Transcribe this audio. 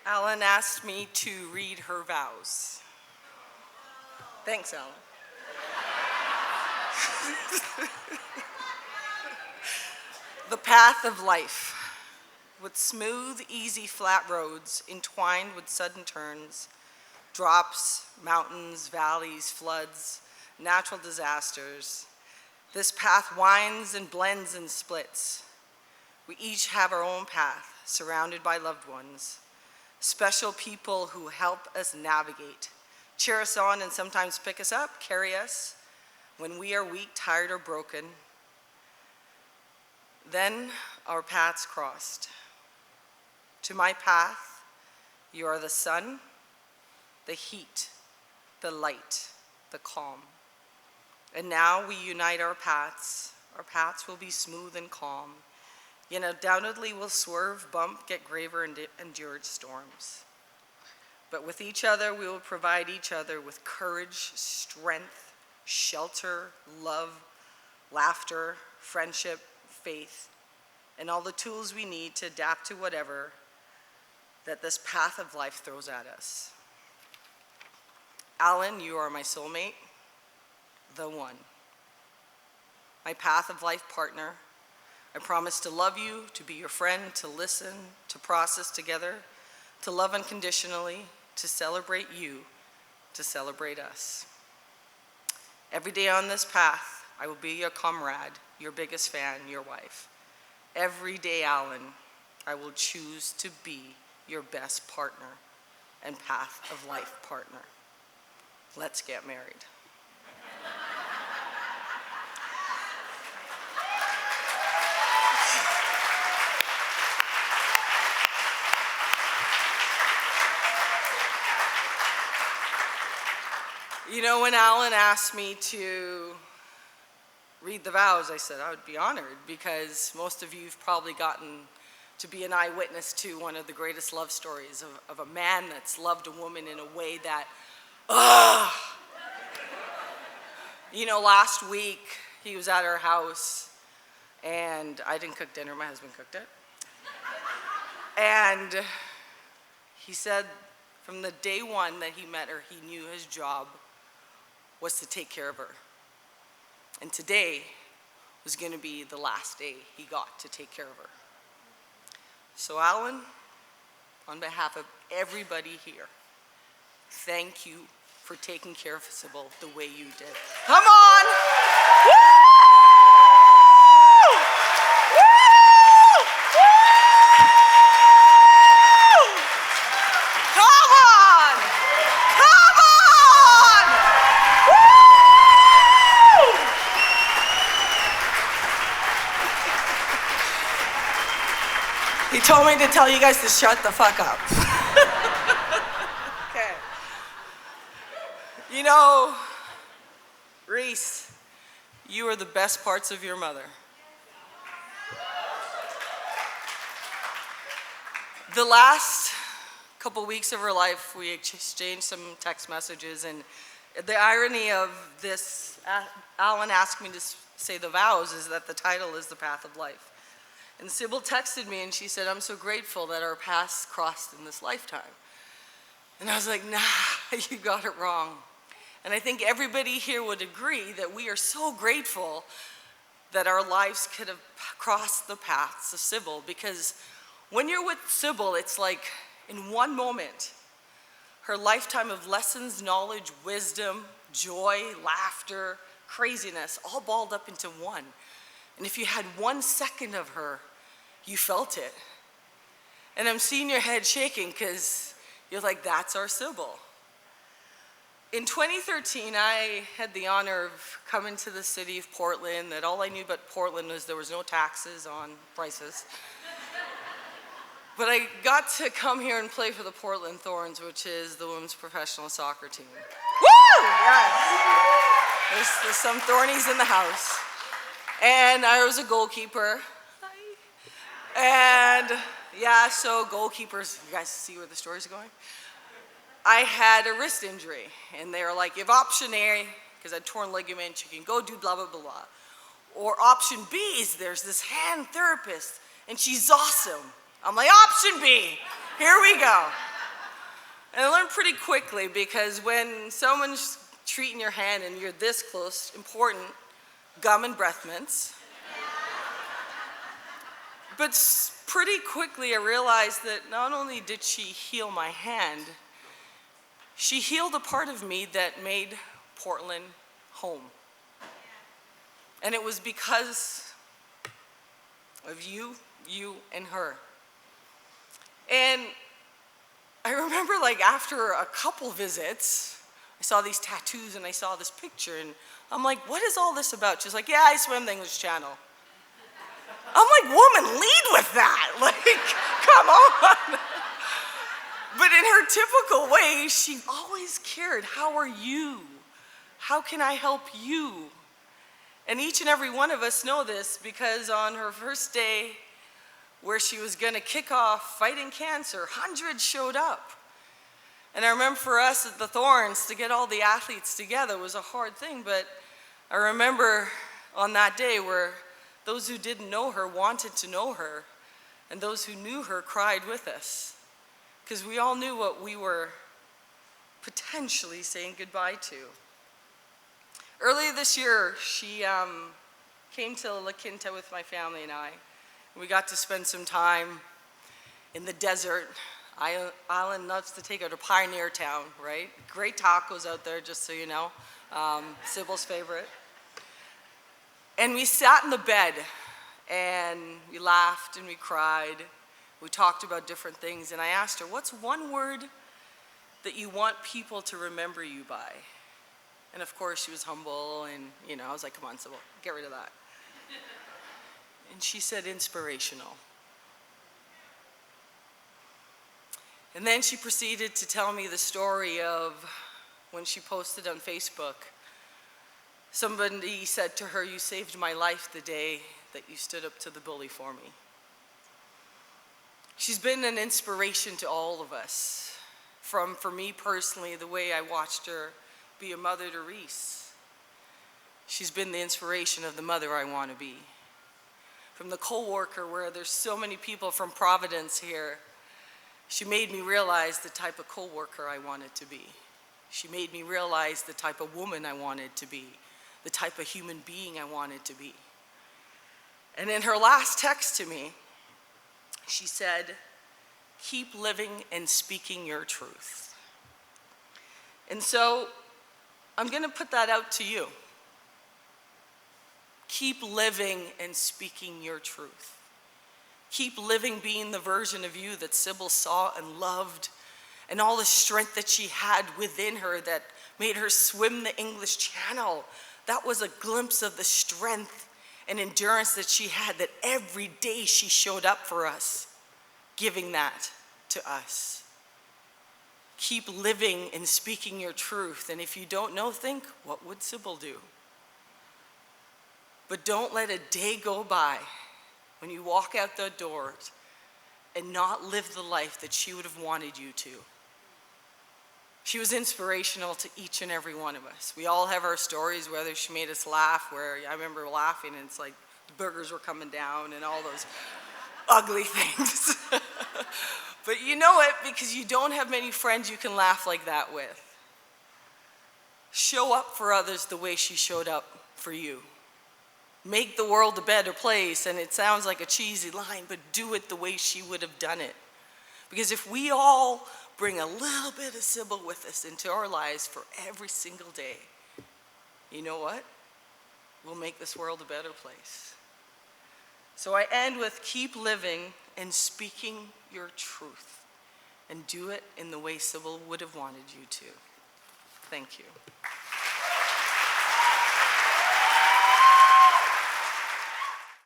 Alan asked me to read her vows. Thanks, Alan. The path of life, with smooth, easy, flat roads entwined with sudden turns, drops, mountains, valleys, floods, natural disasters. This path winds and blends and splits. We each have our own path, surrounded by loved ones, special people who help us navigate, cheer us on and sometimes pick us up, carry us when we are weak, tired, or broken. Then our paths crossed. To my path, you are the sun, the heat, the light, the calm. And now we unite our paths. Our paths will be smooth and calm. Yet undoubtedly will swerve, bump, get graver, and endure storms. But with each other, we will provide each other with courage, strength, shelter, love, laughter, friendship, faith, and all the tools we need to adapt to whatever that this path of life throws at us. Alan, you are my soulmate, the one. My path of life partner. I promise to love you, to be your friend, to listen, to process together, to love unconditionally, to celebrate you, to celebrate us. Every day on this path, I will be your comrade, your biggest fan, your wife. Every day, Alan, I will choose to be your best partner and path of life partner. Let's get married. You know, when Alan asked me to read the vows, I said I would be honored, because most of you have probably gotten to be an eyewitness to one of the greatest love stories of a man that's loved a woman in a way that, You know, last week he was at our house and I didn't cook dinner, my husband cooked it. And he said from the day one that he met her, he knew his job was to take care of her. And today was going to be the last day he got to take care of her. So Alan, on behalf of everybody here, thank you for taking care of Sybil the way you did. Come on! Woo! Woo! Woo! Come on! Come on! Woo! He told me to tell you guys to shut the fuck up. Okay. You know, Reese, you are the best parts of your mother. The last couple weeks of her life, we exchanged some text messages, and the irony of this, Alan asked me to say the vows, is that the title is The Path of Life. And Sybil texted me and she said, I'm so grateful that our paths crossed in this lifetime. And I was like, nah, you got it wrong. And I think everybody here would agree that we are so grateful that our lives could have crossed the paths of Sybil, because when you're with Sybil, it's like in one moment, her lifetime of lessons, knowledge, wisdom, joy, laughter, craziness, all balled up into one. And if you had 1 second of her, you felt it. And I'm seeing your head shaking because you're like, that's our Sybil. In 2013, I had the honor of coming to the city of Portland, that all I knew about Portland was there was no taxes on prices. But I got to come here and play for the Portland Thorns, which is the women's professional soccer team. Woo! Yes. There's some Thornies in the house. And I was a goalkeeper. And yeah, so goalkeepers, you guys see where the story's going? I had a wrist injury, and they were like, you have option A, because I had torn ligament, you can go do blah, blah, blah, blah. Or option B is there's this hand therapist, and she's awesome. I'm like, option B, here we go. And I learned pretty quickly, because when someone's treating your hand and you're this close, important, gum and breath mints. But pretty quickly I realized that not only did she heal my hand, she healed a part of me that made Portland home. And it was because of you, and her. And I remember, like, after a couple visits, I saw these tattoos and I saw this picture, and I'm like, what is all this about? She's like, yeah, I swim the English Channel. I'm like, woman, lead with that. Like, come on. But in her typical way, she always cared. How are you? How can I help you? And each and every one of us know this, because on her first day where she was going to kick off fighting cancer, hundreds showed up. And I remember for us at the Thorns, to get all the athletes together was a hard thing, but I remember on that day where those who didn't know her wanted to know her, and those who knew her cried with us, because we all knew what we were potentially saying goodbye to. Earlier this year, she came to La Quinta with my family and I. We got to spend some time in the desert. Island loves to take her to Pioneer Town, right? Great tacos out there, just so you know. Sybils' favorite. And we sat in the bed, and we laughed and we cried. We talked about different things, and I asked her, what's one word that you want people to remember you by? And of course, she was humble, and I was like, come on, Sybil, get rid of that. And she said, inspirational. And then she proceeded to tell me the story of when she posted on Facebook. Somebody said to her, you saved my life the day that you stood up to the bully for me. She's been an inspiration to all of us. For me personally, the way I watched her be a mother to Reese. She's been the inspiration of the mother I want to be. From the co-worker, where there's so many people from Providence here, she made me realize the type of co-worker I wanted to be. She made me realize the type of woman I wanted to be, the type of human being I wanted to be. And in her last text to me, she said, keep living and speaking your truth. And so I'm going to put that out to you. Keep living and speaking your truth. Keep living being the version of you that Sybil saw and loved, and all the strength that she had within her that made her swim the English Channel. That was a glimpse of the strength and endurance that she had, that every day she showed up for us, giving that to us. Keep living and speaking your truth. And if you don't know, think, what would Sybil do? But don't let a day go by when you walk out the doors and not live the life that she would have wanted you to. She was inspirational to each and every one of us. We all have our stories, whether she made us laugh, where I remember laughing and it's like the burgers were coming down and all those ugly things. But you know it, because you don't have many friends you can laugh like that with. Show up for others the way she showed up for you. Make the world a better place, and it sounds like a cheesy line, but do it the way she would have done it. Because if we all bring a little bit of Sybil with us into our lives for every single day, you know what? We'll make this world a better place. So I end with keep living and speaking your truth, and do it in the way Sybil would have wanted you to. Thank you.